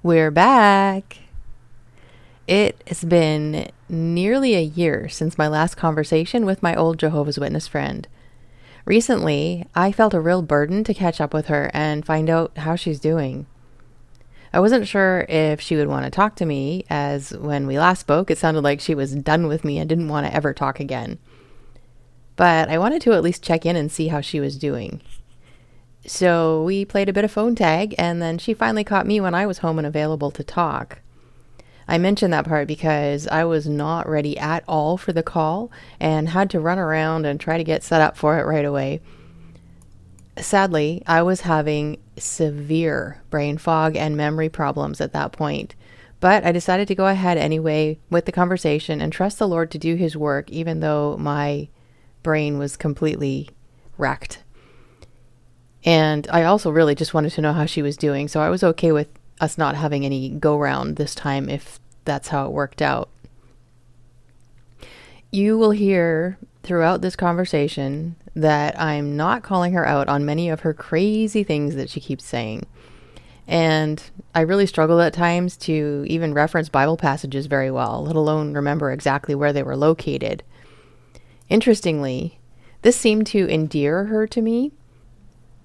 We're back. It has been nearly a year since my last conversation with my old Jehovah's Witness friend. Recently, I felt a real burden to catch up with her and find out how she's doing. I wasn't sure if she would want to talk to me, as when we last spoke, it sounded like she was done with me and didn't want to ever talk again. But I wanted to at least check in and see how she was doing. So we played a bit of phone tag, and then she finally caught me when I was home and available to talk. I mentioned that part because I was not ready at all for the call and had to run around and try to get set up for it right away. Sadly, I was having severe brain fog and memory problems at that point, but I decided to go ahead anyway with the conversation and trust the Lord to do his work, even though my brain was completely wrecked. And I also really just wanted to know how she was doing, so I was okay with us not having any go-round this time if that's how it worked out. You will hear throughout this conversation that I'm not calling her out on many of her crazy things that she keeps saying. And I really struggle at times to even reference Bible passages very well, let alone remember exactly where they were located. Interestingly, this seemed to endear her to me,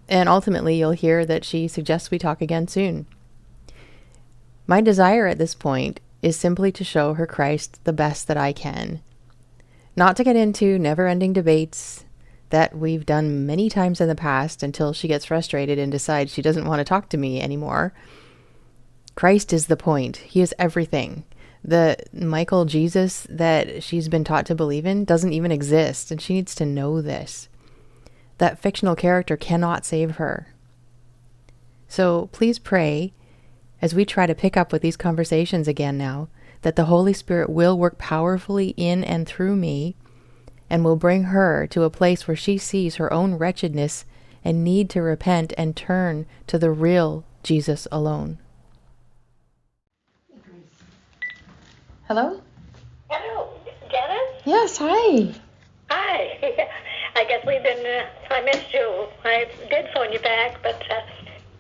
and ultimately you'll hear that she suggests we talk again soon. My desire at this point is simply to show her Christ the best that I can. Not to get into never-ending debates that we've done many times in the past until she gets frustrated and decides she doesn't want to talk to me anymore. Christ is the point. He is everything. The Michael Jesus that she's been taught to believe in doesn't even exist, and she needs to know this. That fictional character cannot save her. So please pray, as we try to pick up with these conversations again now, that the Holy Spirit will work powerfully in and through me and will bring her to a place where she sees her own wretchedness and need to repent and turn to the real Jesus alone. Hello? Hello, Dennis? Yes, hi. Hi. I guess I missed you. I did phone you back, but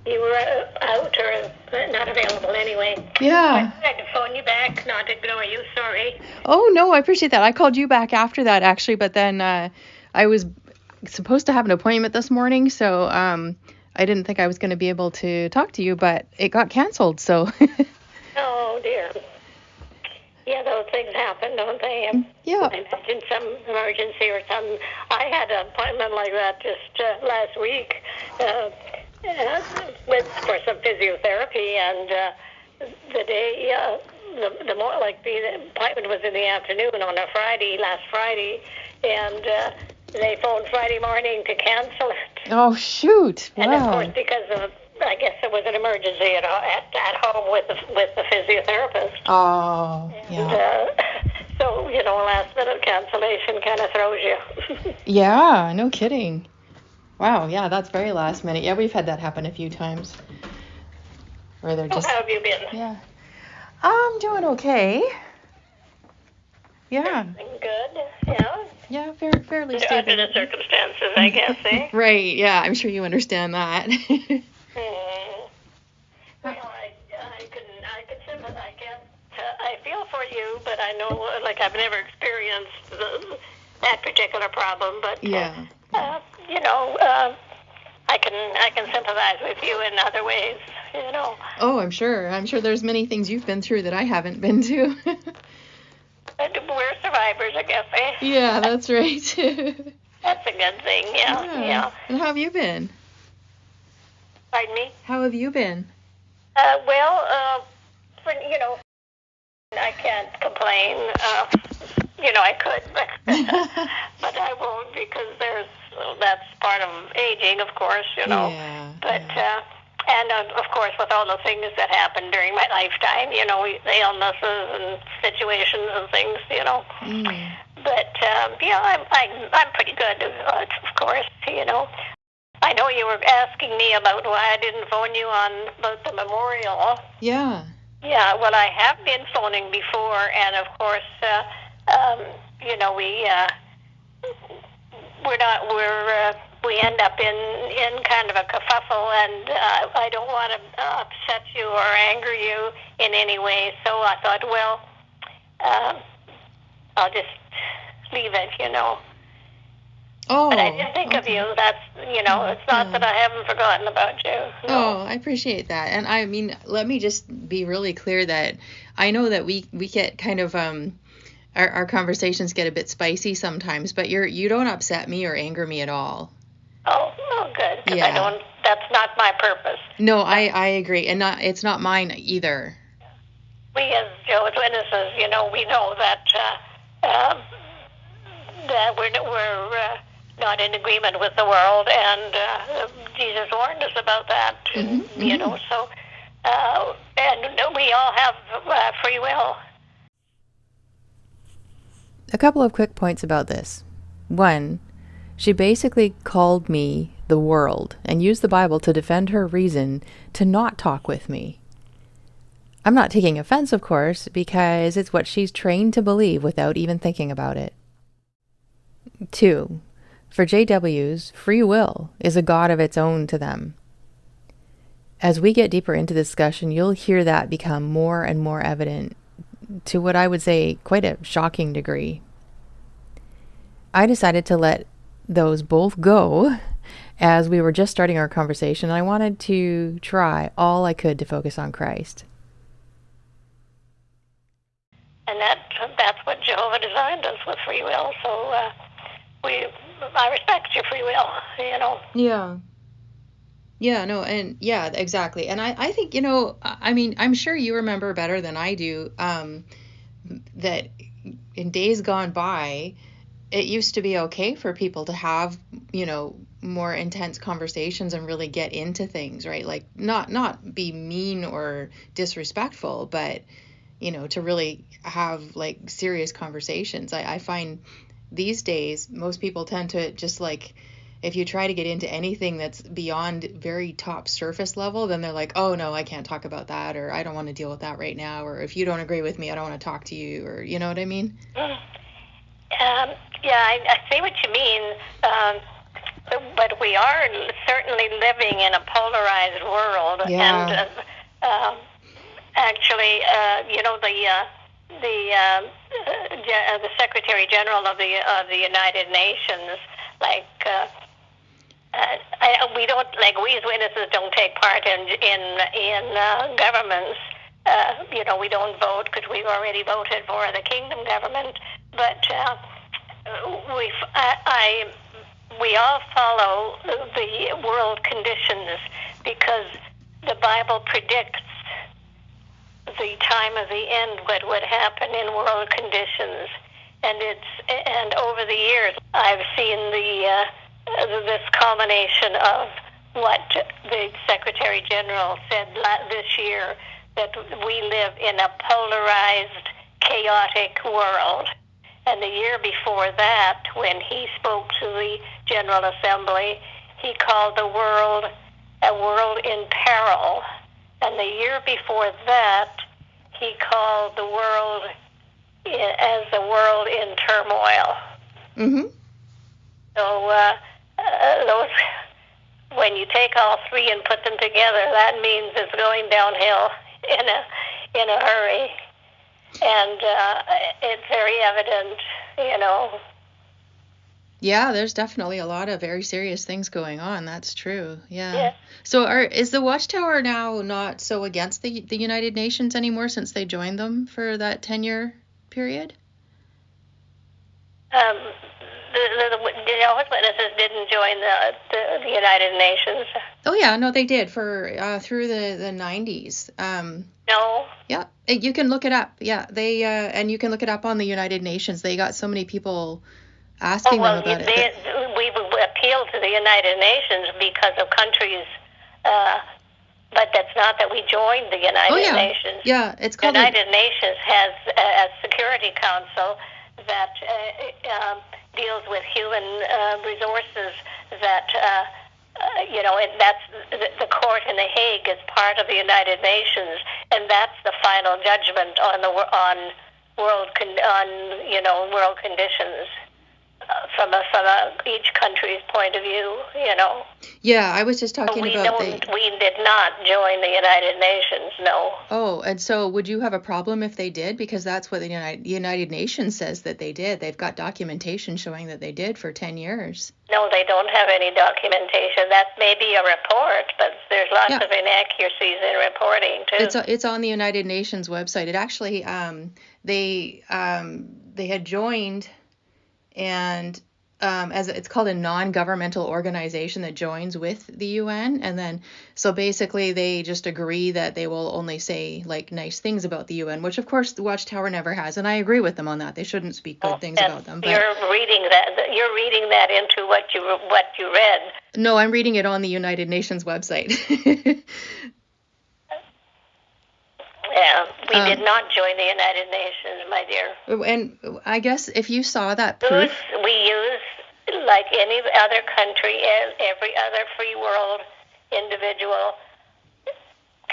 you were out or not available anyway. Yeah. I tried to phone you back, not ignore you, sorry. Oh, no, I appreciate that. I called you back after that, actually, but then I was supposed to have an appointment this morning, so I didn't think I was going to be able to talk to you, but it got canceled, so. Oh, dear. Yeah, those things happen, don't they? Yeah. I imagine some emergency or something. I had an appointment like that just last week for some physiotherapy, and the day, the appointment was in the afternoon on a Friday, last Friday, and they phoned Friday morning to cancel it. Oh, shoot. Wow. And of course, because of, I guess there was an emergency at home with the physiotherapist. Oh, yeah. And so, last minute cancellation kind of throws you. Yeah, no kidding. Wow, yeah, that's very last minute. Yeah, we've had that happen a few times. Where they're just... How have you been? Yeah. I'm doing okay. Yeah. Good, yeah. Yeah, fairly stable. Under the circumstances, I guess, eh? Right, yeah, I'm sure you understand that. Well, I can sympathize. I feel for you, but I know, I've never experienced that particular problem. But yeah. I can sympathize with you in other ways. Oh, I'm sure. I'm sure there's many things you've been through that I haven't been to. We're survivors, I guess, eh? Yeah, that's right. That's a good thing, yeah. And how have you been? Pardon me? How have you been? I can't complain. I could, but I won't because that's part of aging, of course, Yeah. But, and of course, with all the things that happened during my lifetime, the illnesses and situations and things, But, I'm pretty good, of course, I know you were asking me about why I didn't phone you about the memorial. Yeah. Yeah, well, I have been phoning before, and of course, we end up in kind of a kerfuffle, and I don't want to upset you or anger you in any way. So I thought, well, I'll just leave it, Oh, but I did think of you. That's, it's not that I haven't forgotten about you. No. Oh, I appreciate that. And I mean, let me just be really clear that I know that we get kind of our conversations get a bit spicy sometimes, but you don't upset me or anger me at all. Oh, good. Because that's not my purpose. No, I agree. And it's not mine either. We as Jehovah's Witnesses, we know that we're not in agreement with the world, and Jesus warned us about that. So and we all have free will. A couple of quick points about this. One, she basically called me the world and used the Bible to defend her reason to not talk with me. I'm not taking offense, of course, because it's what she's trained to believe without even thinking about it. 2, for JWs, free will is a god of its own to them. As we get deeper into the discussion, you'll hear that become more and more evident to what I would say quite a shocking degree. I decided to let those both go as we were just starting our conversation. I wanted to try all I could to focus on Christ. And that's what Jehovah designed us, with free will. So I respect your free will, Yeah. Yeah, no, and yeah, exactly. And I think, I mean, I'm sure you remember better than I do, that in days gone by, it used to be okay for people to have, more intense conversations and really get into things, right? Like not be mean or disrespectful, but, to really have like serious conversations. I find these days, most people tend to just like, if you try to get into anything that's beyond very top surface level, then they're like, oh no, I can't talk about that, or I don't want to deal with that right now, or if you don't agree with me, I don't want to talk to you, or you know what I mean? I see what you mean, but we are certainly living in a polarized world, and actually, the Secretary General of the United Nations, like. We don't, like, we as witnesses don't take part in governments. We don't vote because we've already voted for the kingdom government. But we all follow the world conditions because the Bible predicts the time of the end, what would happen in world conditions, and over the years I've seen this culmination of what the Secretary General said this year, that we live in a polarized, chaotic world. And the year before that, when he spoke to the General Assembly, he called the world a world in peril. And the year before that, he called the world as a world in turmoil. Mm-hmm. So when you take all three and put them together, that means it's going downhill in a hurry, and it's very evident, Yeah, there's definitely a lot of very serious things going on. That's true. Yeah. So is the Watchtower now not so against the United Nations anymore since they joined them for that 10-year period? The Jehovah's Witnesses didn't join the United Nations. Oh yeah, no, they did for through the 90s. No. Yeah, you can look it up. Yeah, they and you can look it up on the United Nations. They got so many people asking them about it. We've appealed to the United Nations because of countries, but that's not that we joined the United Nations. Yeah, it's called the United Nations has a Security Council that deals with human resources. That and that's the court in The Hague is part of the United Nations, and that's the final judgment on world conditions. from each country's point of view, Yeah, I was just talking we about we did not join the United Nations, no. Oh, and so would you have a problem if they did? Because that's what the United Nations says that they did. They've got documentation showing that they did for 10 years. No, they don't have any documentation. That may be a report, but there's lots of inaccuracies in reporting too. It's on the United Nations website. It actually they had joined, and as it's called a non-governmental organization that joins with the UN, and then so basically they just agree that they will only say like nice things about the UN, which of course the Watchtower never has, and I agree with them on that. They shouldn't speak good things about them. But you're reading that into what you read. No, I'm reading it on the United Nations website. Yeah, we did not join the United Nations, my dear. And I guess if you saw that proof... We use, like any other country, every other free world individual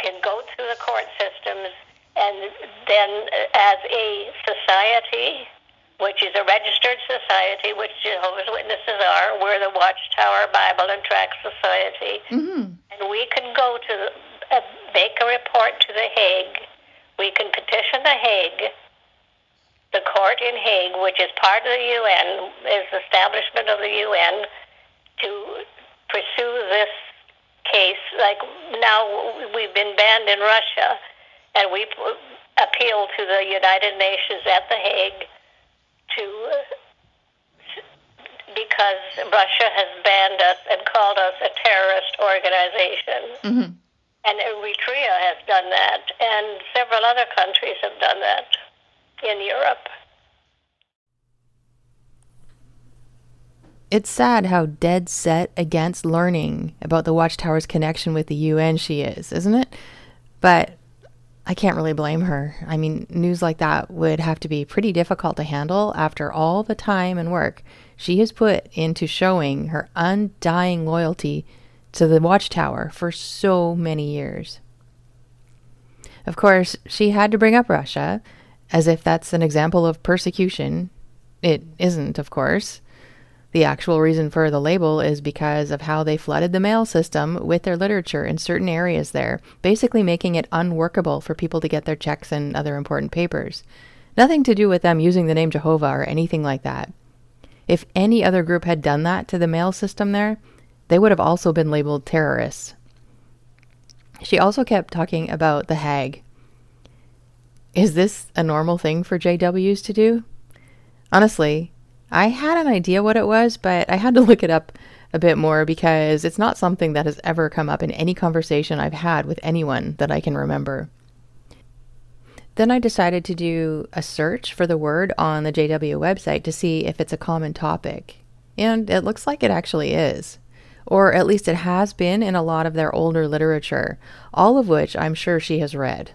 can go through the court systems, and then as a society, which is a registered society, which Jehovah's Witnesses are, we're the Watchtower Bible and Tract Society, and we can go to make a report to The Hague. We can petition The Hague, the court in Hague, which is part of the UN, is the establishment of the UN, to pursue this case. Like now we've been banned in Russia, and we appeal to the United Nations at The Hague because Russia has banned us and called us a terrorist organization. And Eritrea has done that, and several other countries have done that in Europe. It's sad how dead set against learning about the Watchtower's connection with the UN she is, isn't it? But I can't really blame her. I mean, news like that would have to be pretty difficult to handle after all the time and work she has put into showing her undying loyalty to the Watchtower for so many years. Of course, she had to bring up Russia, as if that's an example of persecution. It isn't, of course. The actual reason for the label is because of how they flooded the mail system with their literature in certain areas there, basically making it unworkable for people to get their checks and other important papers. Nothing to do with them using the name Jehovah or anything like that. If any other group had done that to the mail system there, they would have also been labeled terrorists. She also kept talking about the Hague. Is this a normal thing for JWs to do? Honestly, I had an idea what it was, but I had to look it up a bit more because it's not something that has ever come up in any conversation I've had with anyone that I can remember. Then I decided to do a search for the word on the JW website to see if it's a common topic. And it looks like it actually is. Or at least it has been in a lot of their older literature, all of which I'm sure she has read.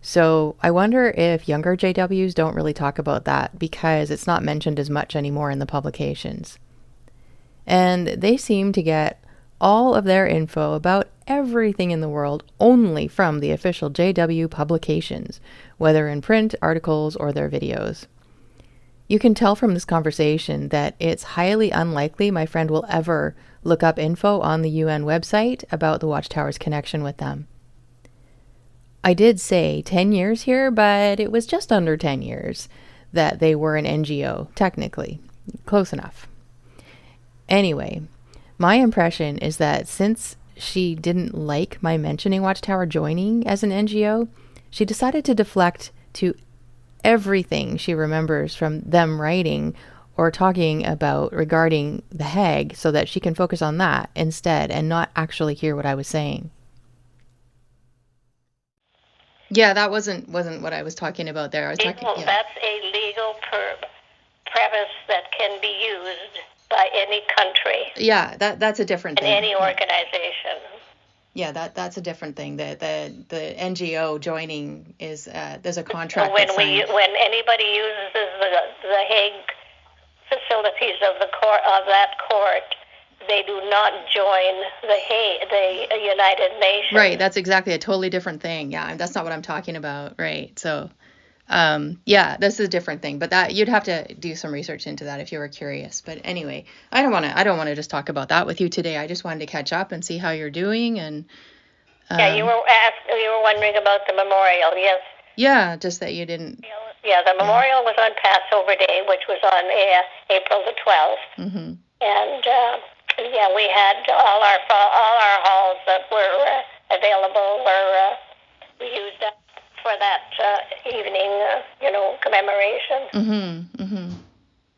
So I wonder if younger JWs don't really talk about that because it's not mentioned as much anymore in the publications. And they seem to get all of their info about everything in the world only from the official JW publications, whether in print, articles, or their videos. You can tell from this conversation that it's highly unlikely my friend will ever look up info on the UN website about the Watchtower's connection with them. I did say 10 years here, but it was just under 10 years that they were an NGO, technically. Close enough. Anyway, my impression is that since she didn't like my mentioning Watchtower joining as an NGO, she decided to deflect to everything she remembers from them writing or talking about regarding the Hague so that she can focus on that instead and not actually hear what I was saying. Yeah, that wasn't what I was talking about there. I was talking. Yeah. That's a legal premise that can be used by any country. Yeah, that's a different thing. In any organization. Yeah, that's a different thing. The NGO joining is there's a contract. When anybody uses the Hague facilities of that court, they do not join the United Nations. Right, that's exactly a totally different thing. Yeah, that's not what I'm talking about. Right, so Yeah, this is a different thing, but that you'd have to do some research into that if you were curious. But anyway, I don't want to just talk about that with you today. I just wanted to catch up and see how you're doing. And yeah, you were wondering about the memorial, yes. Yeah, just that you didn't. Yeah, the memorial was on Passover Day, which was on April the 12th. Mm-hmm. And yeah, we had all our halls that were available we used up for that evening, commemoration. Mm-hmm. Mm-hmm.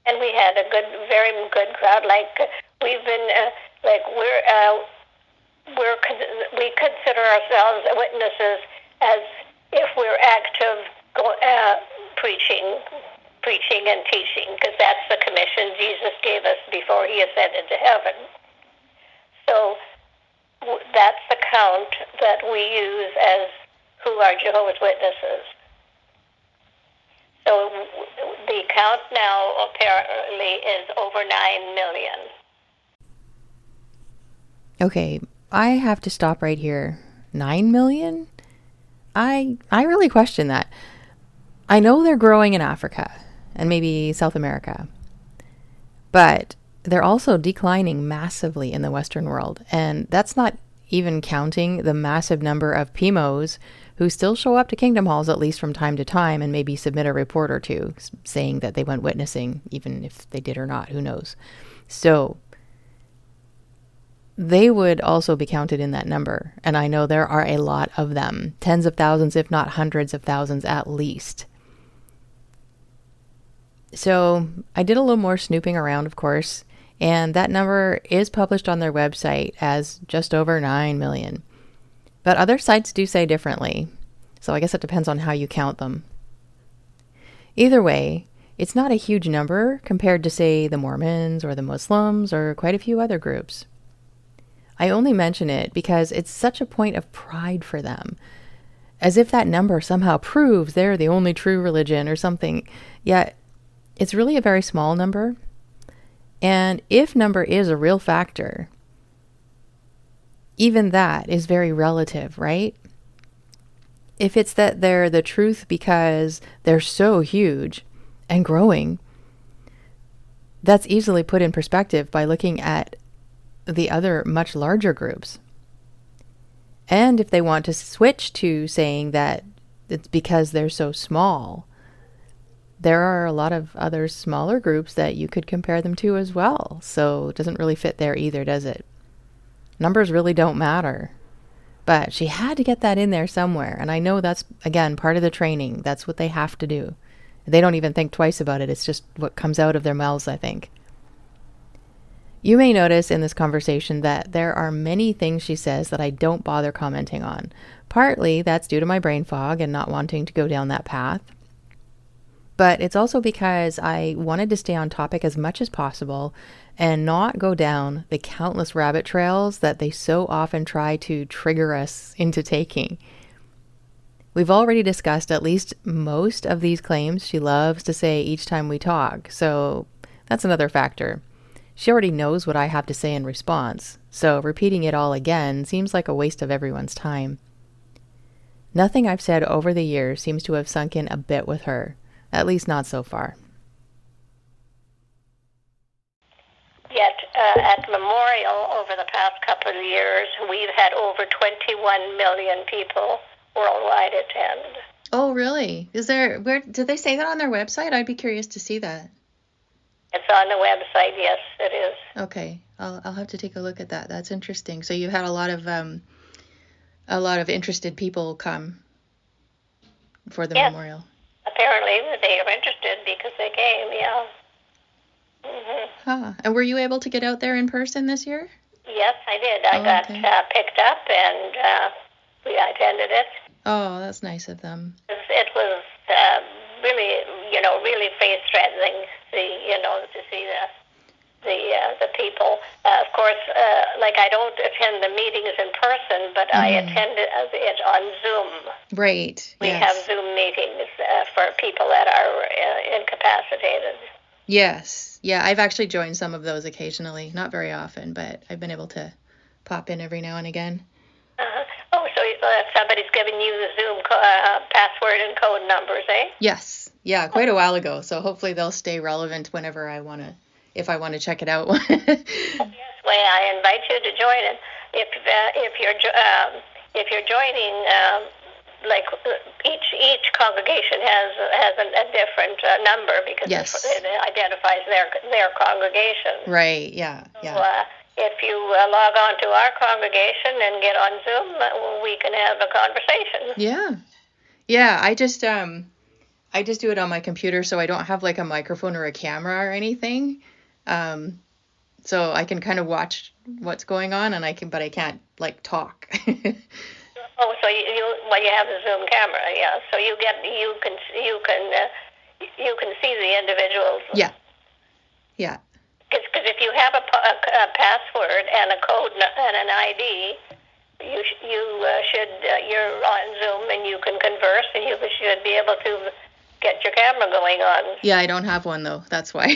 And we had a very good crowd. Like we've been, we consider ourselves witnesses as if we're active preaching and teaching, because that's the commission Jesus gave us before he ascended to heaven. So that's the count that we use as who are Jehovah's Witnesses. So the count now apparently is over 9 million. Okay, I have to stop right here. 9 million? I really question that. I know they're growing in Africa and maybe South America, but they're also declining massively in the Western world. And that's not even counting the massive number of PMOs who still show up to Kingdom Halls at least from time to time and maybe submit a report or two saying that they went witnessing, even if they did or not, who knows. So they would also be counted in that number. And I know there are a lot of them, tens of thousands, if not hundreds of thousands at least. So I did a little more snooping around, of course, and that number is published on their website as just over 9 million. But other sites do say differently, so I guess it depends on how you count them. Either way, it's not a huge number compared to, say, the Mormons or the Muslims or quite a few other groups. I only mention it because it's such a point of pride for them, as if that number somehow proves they're the only true religion or something. Yet, it's really a very small number. And if number is a real factor, even that is very relative, right? If it's that they're the truth because they're so huge and growing, that's easily put in perspective by looking at the other much larger groups. And if they want to switch to saying that it's because they're so small, there are a lot of other smaller groups that you could compare them to as well. So it doesn't really fit there either, does it? Numbers really don't matter. But she had to get that in there somewhere. And I know that's, again, part of the training. That's what they have to do. They don't even think twice about it. It's just what comes out of their mouths, I think. You may notice in this conversation that there are many things she says that I don't bother commenting on. Partly that's due to my brain fog and not wanting to go down that path. But it's also because I wanted to stay on topic as much as possible and not go down the countless rabbit trails that they so often try to trigger us into taking. We've already discussed at least most of these claims she loves to say each time we talk, so that's another factor. She already knows what I have to say in response, so repeating it all again seems like a waste of everyone's time. Nothing I've said over the years seems to have sunk in a bit with her. At least not so far. Yet, at Memorial, over the past couple of years, we've had over 21 million people worldwide attend. Oh, really? Where did they say that on their website? I'd be curious to see that. It's on the website, yes, it is. Okay, I'll have to take a look at that. That's interesting. So you've had a lot of interested people come for the memorial. Apparently, they are interested because they came, yeah. Mm-hmm. Huh. And were you able to get out there in person this year? Yes, I did. I got picked up and we attended it. Oh, that's nice of them. It was really, really face-threatening, to see the people. Of course, I don't attend the meetings in person, but I attend it on Zoom. Right. We have Zoom meetings for people that are incapacitated. Yes. Yeah, I've actually joined some of those occasionally. Not very often, but I've been able to pop in every now and again. Oh, so somebody's giving you the Zoom password and code numbers, eh? Yes. Yeah, quite a while ago. So hopefully they'll stay relevant whenever if I want to check it out. Yes, way I invite you to join it. If you're joining, like each congregation has a different number because Yes. it identifies their congregation. Right. Yeah. Yeah. So, if you log on to our congregation and get on Zoom, we can have a conversation. Yeah. Yeah. I just do it on my computer, so I don't have like a microphone or a camera or anything. So I can kind of watch what's going on, and but I can't like talk. Oh, so you have the Zoom camera, yeah. So you can see the individuals. Yeah. Yeah. Because if you have a password and a code and an ID, you're on Zoom and you can converse and you should be able to get your camera going on. Yeah, I don't have one though. That's why.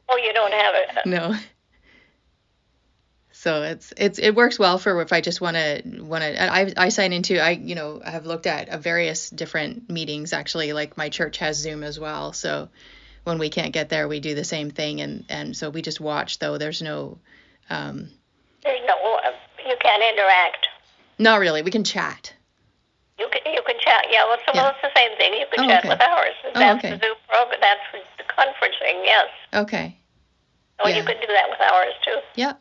Oh, you don't have it? No. So it works well for if I just want to I sign into I have looked at various different meetings actually, like my church has Zoom as well. So when we can't get there, we do the same thing, and so we just watch though. There's no you can't interact. Not really. We can chat. You can chat. Yeah, well, it's the same thing. You can chat with ours. That's the Zoom program. That's the conferencing. Yes. Okay. So you could do that with ours too. Yeah.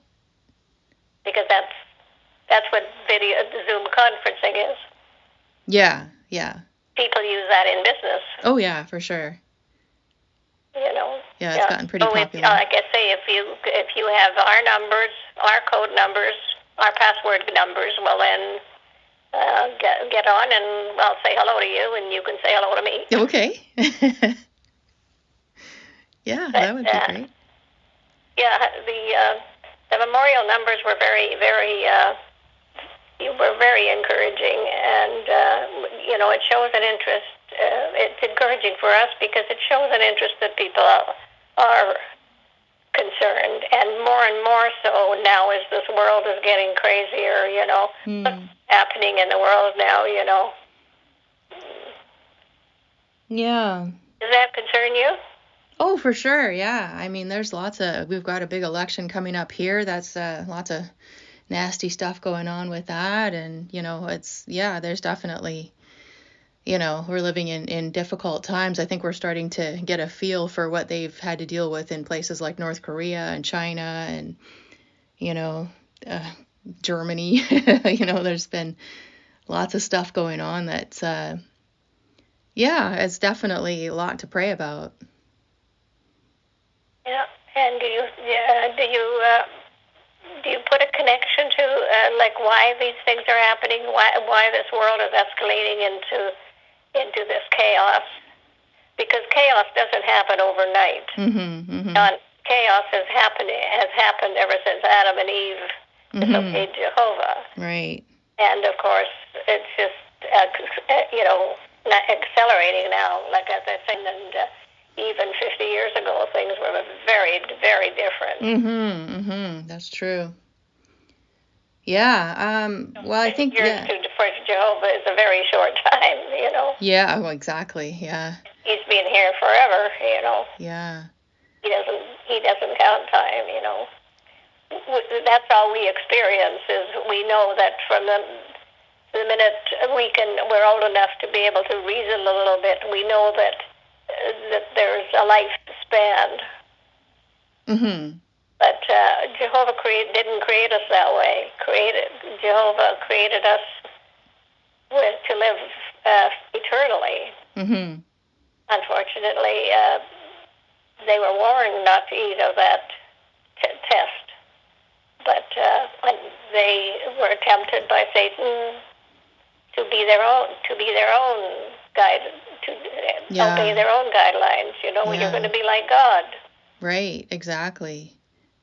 Because that's what the Zoom conferencing is. Yeah. Yeah. People use that in business. Oh yeah, for sure. Yeah, it's gotten pretty popular. Like I say, if you have our numbers, our code numbers, our password numbers, well then get on and I'll say hello to you and you can say hello to me. Okay. Yeah, that would be great. Yeah, the memorial numbers were very, very encouraging, and it shows an interest. It's encouraging for us because it shows an interest that people are concerned, and more so now as this world is getting crazier. What's happening in the world now. Yeah. Does that concern you? Oh, for sure. Yeah. I mean, we've got a big election coming up here. That's lots of nasty stuff going on with that. And, there's definitely, we're living in difficult times. I think we're starting to get a feel for what they've had to deal with in places like North Korea and China and, Germany. There's been lots of stuff going on that's, it's definitely a lot to pray about. Yeah, and do you put a connection to like why these things are happening? Why this world is escalating into this chaos? Because chaos doesn't happen overnight. Mm-hmm. Chaos has happened ever since Adam and Eve disobeyed Jehovah. Right. And of course, it's just not accelerating now. Like as I said, and even 50 years ago, things were very, very different. That's true. Yeah. Well, I think years for Jehovah is a very short time. Yeah. Well, exactly. Yeah. He's been here forever. Yeah. He doesn't count time. That's all we experience. Is we know that from the minute we're old enough to be able to reason a little bit, we know that there's a lifespan. Mm-hmm. But Jehovah didn't create us that way. Jehovah created us to live eternally. Mm-hmm. Unfortunately, they were warned not to eat of that test. But when they were tempted by Satan to be their own guide, to obey their own guidelines. You're going to be like God. Right, exactly.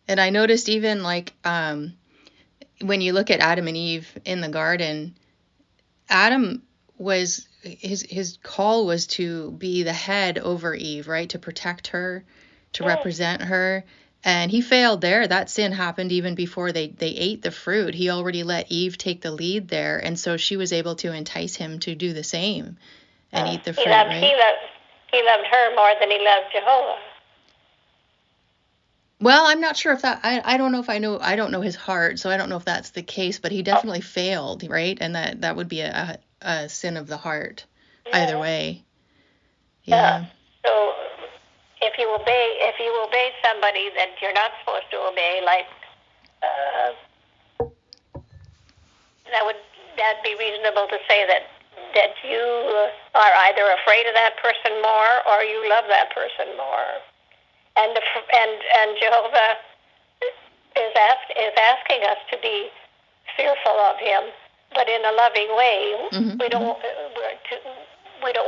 And I noticed even like when you look at Adam and Eve in the garden, Adam was his call was to be the head over Eve, right? To protect her, to represent her. And he failed there. That sin happened even before they ate the fruit. He already let Eve take the lead there. And so she was able to entice him to do the same and eat the fruit, right? He loved her more than he loved Jehovah. Well, I'm not sure if that, I don't know if I don't know his heart, so I don't know if that's the case, but he definitely failed, right? And that would be a sin of the heart, either way. Yeah. So if you obey somebody that you're not supposed to obey, like that'd be reasonable to say that you are either afraid of that person more or you love that person more. And Jehovah is asking us to be fearful of him, but in a loving way. Mm-hmm. We don't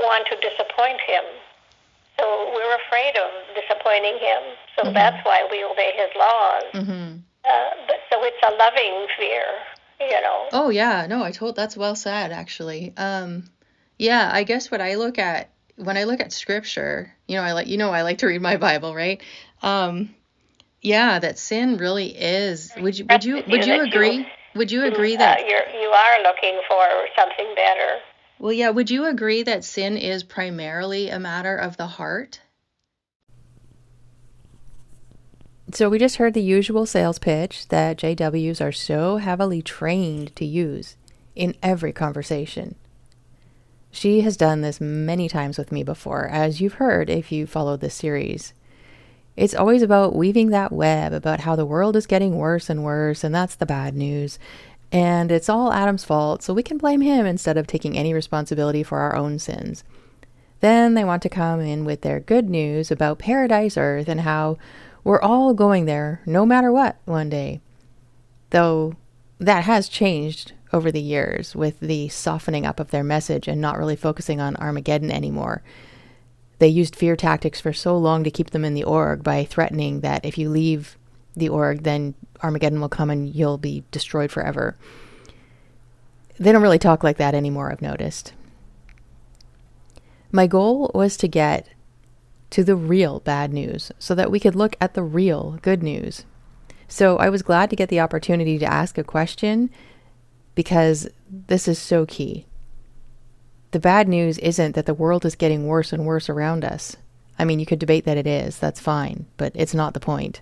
want to disappoint him. So we're afraid of disappointing him. So mm-hmm. that's why we obey his laws. Mm-hmm. But so it's a loving fear, you know. Oh yeah, no, that's well said, actually. Yeah, I guess what I look at when I look at scripture, I like to read my Bible, right? Yeah, that sin really is. Would you agree? Would you agree that you are looking for something better? Well, yeah, would you agree that sin is primarily a matter of the heart? So we just heard the usual sales pitch that JWs are so heavily trained to use in every conversation. She has done this many times with me before, as you've heard if you followed this series. It's always about weaving that web about how the world is getting worse and worse, and that's the bad news. And it's all Adam's fault, so we can blame him instead of taking any responsibility for our own sins. Then they want to come in with their good news about paradise earth and how we're all going there no matter what one day. Though that has changed over the years with the softening up of their message and not really focusing on Armageddon anymore. They used fear tactics for so long to keep them in the org by threatening that if you leave the org, then Armageddon will come and you'll be destroyed forever. They don't really talk like that anymore, I've noticed. My goal was to get to the real bad news so that we could look at the real good news. So I was glad to get the opportunity to ask a question because this is so key. The bad news isn't that the world is getting worse and worse around us. I mean, you could debate that it is, that's fine, but it's not the point.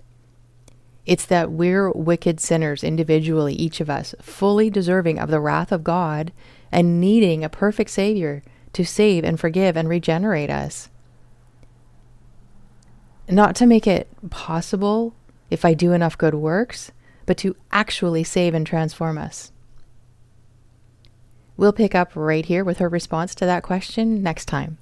It's that we're wicked sinners individually, each of us, fully deserving of the wrath of God and needing a perfect Savior to save and forgive and regenerate us. Not to make it possible if I do enough good works, but to actually save and transform us. We'll pick up right here with her response to that question next time.